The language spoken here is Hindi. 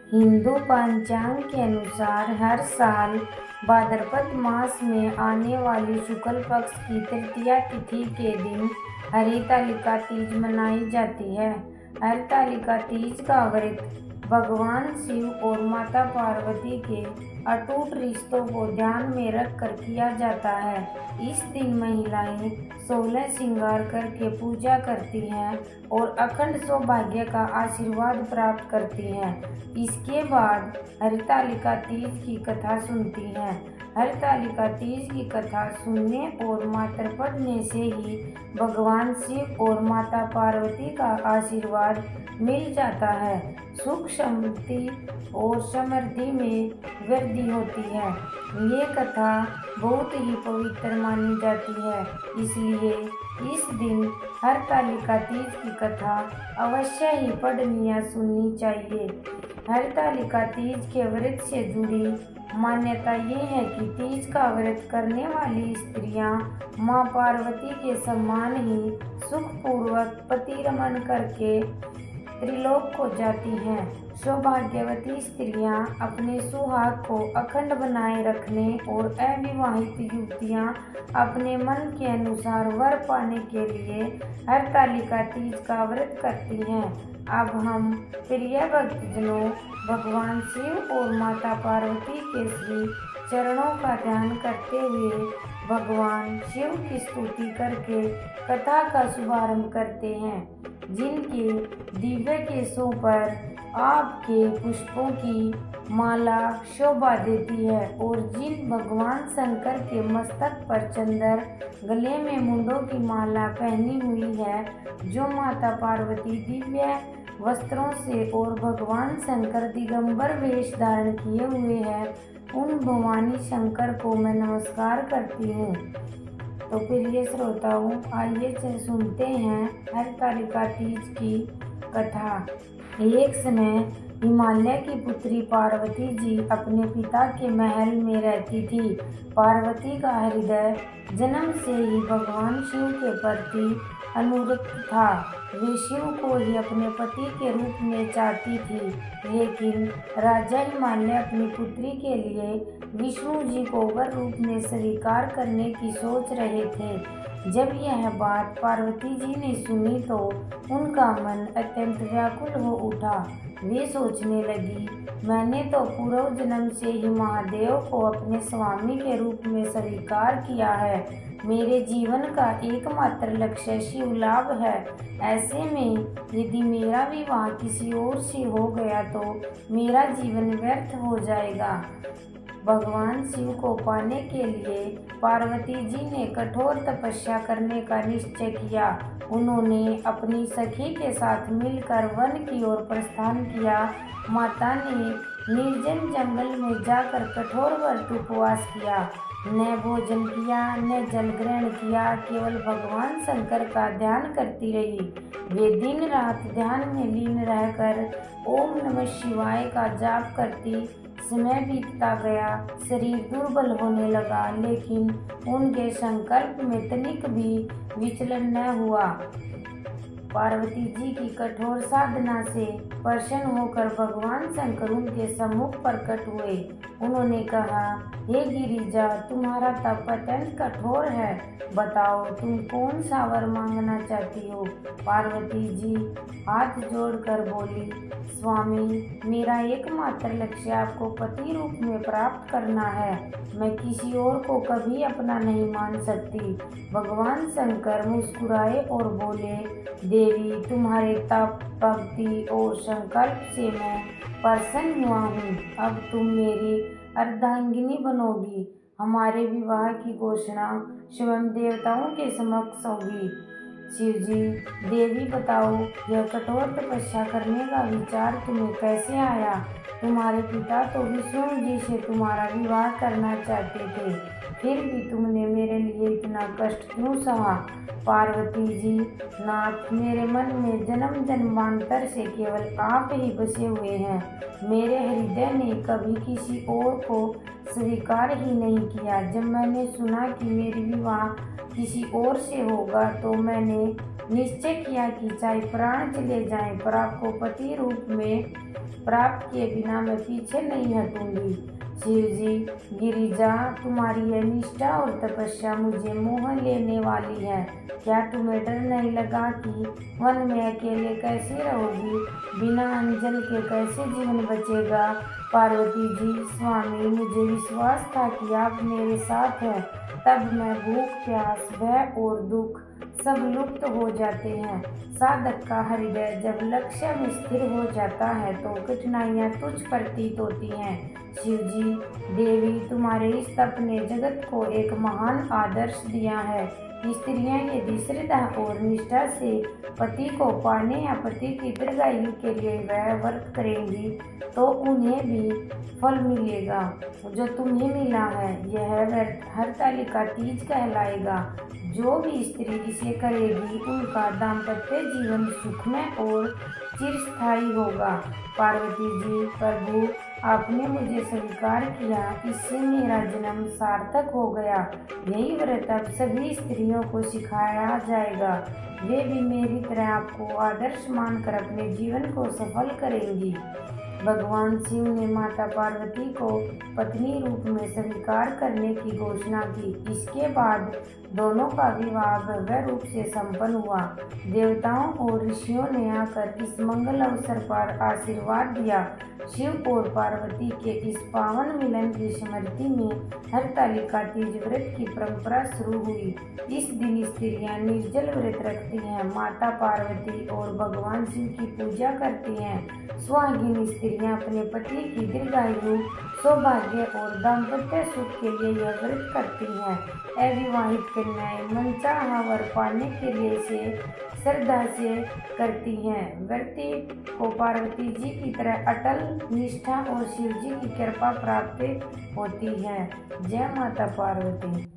हिंदू पंचांग के अनुसार हर साल भाद्रपद मास में आने वाली शुक्ल पक्ष की तृतीया तिथि के दिन हरितालिका तीज मनाई जाती है। हरितालिका तीज का व्रत भगवान शिव और माता पार्वती के अटूट रिश्तों को ध्यान में रखकर किया जाता है। इस दिन महिलाएं 16 श्रृंगार करके पूजा करती हैं और अखंड सौभाग्य का आशीर्वाद प्राप्त करती हैं। इसके बाद हरितालिका तीज की कथा सुनती हैं। हरितालिका तीज की कथा सुनने और मात्र पढ़ने से ही भगवान शिव और माता पार्वती का आशीर्वाद मिल जाता है। सुख समृद्धि और समृद्धि में वृद्धि होती है। ये कथा बहुत ही पवित्र मानी जाती है, इसलिए इस दिन हरितालिका तीज की कथा अवश्य ही पढ़नी या सुननी चाहिए। हरितालिका तीज के व्रत से जुड़ी मान्यता ये है कि तीज का व्रत करने वाली स्त्रियां मां पार्वती के समान ही सुखपूर्वक पति रमन करके त्रिलोक को जाती हैं। सौभाग्यवती स्त्रियां अपने सुहाग को अखंड बनाए रखने और अविवाहित युवतियां अपने मन के अनुसार वर पाने के लिए हरितालिका तीज का व्रत करती हैं। अब हम प्रिय भक्तजनों भगवान शिव और माता पार्वती के श्री चरणों का ध्यान करते हुए भगवान शिव की स्तुति करके कथा का शुभारंभ करते हैं। जिनके दिव्य केशों पर आपके पुष्पों की माला शोभा देती है और जिन भगवान शंकर के मस्तक पर चंदर, गले में मुंडों की माला पहनी हुई है, जो माता पार्वती दिव्य वस्त्रों से और भगवान शंकर दिगंबर वेश धारण किए हुए हैं, उन भवानी शंकर को मैं नमस्कार करती हूँ। तो प्रिय श्रोताओं, आइए सुनते हैं हरितालिका तीज की कथा। एक समय हिमालय की पुत्री पार्वती जी अपने पिता के महल में रहती थी। पार्वती का हृदय जन्म से ही भगवान शिव के प्रति अनुरक्त था। वे शिव को ही अपने पति के रूप में चाहती थी, लेकिन राजा हिमालय अपनी पुत्री के लिए विष्णु जी को वर रूप में स्वीकार करने की सोच रहे थे। जब यह बात पार्वती जी ने सुनी तो उनका मन अत्यंत व्याकुल हो उठा। वे सोचने लगी, मैंने तो पूर्व जन्म से ही महादेव को अपने स्वामी के रूप में स्वीकार किया है। मेरे जीवन का एकमात्र लक्ष्य शिव लाभ है। ऐसे में यदि मेरा विवाह किसी और से हो गया तो मेरा जीवन व्यर्थ हो जाएगा। भगवान शिव को पाने के लिए पार्वती जी ने कठोर तपस्या करने का निश्चय किया। उन्होंने अपनी सखी के साथ मिलकर वन की ओर प्रस्थान किया। माता ने निर्जन जंगल में जाकर कठोर व्रत उपवास किया, न भोजन किया न जल ग्रहण किया, केवल भगवान शंकर का ध्यान करती रही। वे दिन रात ध्यान में लीन रहकर ओम नमः शिवाय का जाप करती। समय बीतता गया, शरीर दुर्बल होने लगा, लेकिन उनके संकल्प में तनिक भी विचलन न हुआ। पार्वती जी की कठोर साधना से प्रसन्न होकर भगवान शंकर उनके सम्मुख प्रकट हुए। उन्होंने कहा, हे गिरिजा, तुम्हारा तप अत्यंत कठोर है। बताओ तुम कौन सा वर मांगना चाहती हो। पार्वती जी हाथ जोड़कर बोली, स्वामी, मेरा एकमात्र लक्ष्य आपको पति रूप में प्राप्त करना है। मैं किसी और को कभी अपना नहीं मान सकती। भगवान शंकर मुस्कुराए और बोले, देवी, तुम्हारे तप, भक्ति और संकल्प से मैं प्रसन्न हुआ हूँ। अब तुम मेरी अर्धांगिनी बनोगी। हमारे विवाह की घोषणा स्वयं देवताओं के समक्ष होगी। शिव जी, देवी बताओ, यह कठोर तपस्या करने का विचार तुम्हें कैसे आया। तुम्हारे पिता तो विष्णु जी से तुम्हारा विवाह करना चाहते थे, फिर भी तुमने मेरे लिए इतना कष्ट क्यों सहा। पार्वती जी, नाथ, मेरे मन में जन्म जन्मांतर से केवल आप ही बसे हुए हैं। मेरे हृदय ने कभी किसी और को स्वीकार ही नहीं किया। जब मैंने सुना कि मेरी विवाह किसी और से होगा तो मैंने निश्चय किया कि चाहे प्राण चले जाएं, पर आपको पति रूप में प्राप्त किए बिना मैं पीछे नहीं हटूंगी। शिव जी, गिरिजा, तुम्हारी यह निष्ठा और तपस्या मुझे मोह लेने वाली है। क्या तुम्हें डर नहीं लगा कि वन में अकेले कैसे रहोगी? बिना अंजल के कैसे जीवन बचेगा? पार्वती जी, स्वामी, मुझे विश्वास था कि आप मेरे साथ हैं। तब मैं भूख, प्यास, भय और दुख सब लुप्त हो जाते हैं। साधक का हृदय जब लक्ष्य में स्थिर हो जाता है तो कठिनाइयाँ तुच्छ प्रतीत होती हैं। शिव जी, देवी, तुम्हारे इस तप ने जगत को एक महान आदर्श दिया है। स्त्रियां यदि श्रद्धा और निष्ठा से पति को पाने या पति की दीर्घायु के लिए वह व्रत करेंगी तो उन्हें भी फल मिलेगा जो तुम्हें मिला है। यह व्रत हरतालिका तीज कहलाएगा। जो भी स्त्री इसे करेगी उनका दाम्पत्य जीवन सुखमय और चिरस्थायी होगा। पार्वती जी, प्रभु, आपने मुझे स्वीकार किया, इससे मेरा जन्म सार्थक हो गया। यही व्रत अब सभी स्त्रियों को सिखाया जाएगा। वे भी मेरी तरह आपको आदर्श मानकर अपने जीवन को सफल करेंगी। भगवान शिव ने माता पार्वती को पत्नी रूप में स्वीकार करने की घोषणा की। इसके बाद दोनों का विवाह भव्य रूप से संपन्न हुआ। देवताओं और ऋषियों ने आकर इस मंगल अवसर पर आशीर्वाद दिया। शिव और पार्वती के इस पावन मिलन की स्मृति में हरतालिका तीज व्रत की परंपरा शुरू हुई। इस दिन स्त्रियां निर्जल व्रत रखती हैं, माता पार्वती और भगवान शिव की पूजा करती हैं। सुहागिन स्त्रियां अपने पति की दीर्घायु, सौभाग्य और दाम्पत्य सुख के लिए यह व्रत करती हैं। अविवाहित कन्याएं मनचाहा वर पाने के लिए इसे श्रद्धा से करती हैं। व्रती को पार्वती जी की तरह अटल निष्ठा और शिव जी की कृपा प्राप्त होती है। जय माता पार्वती।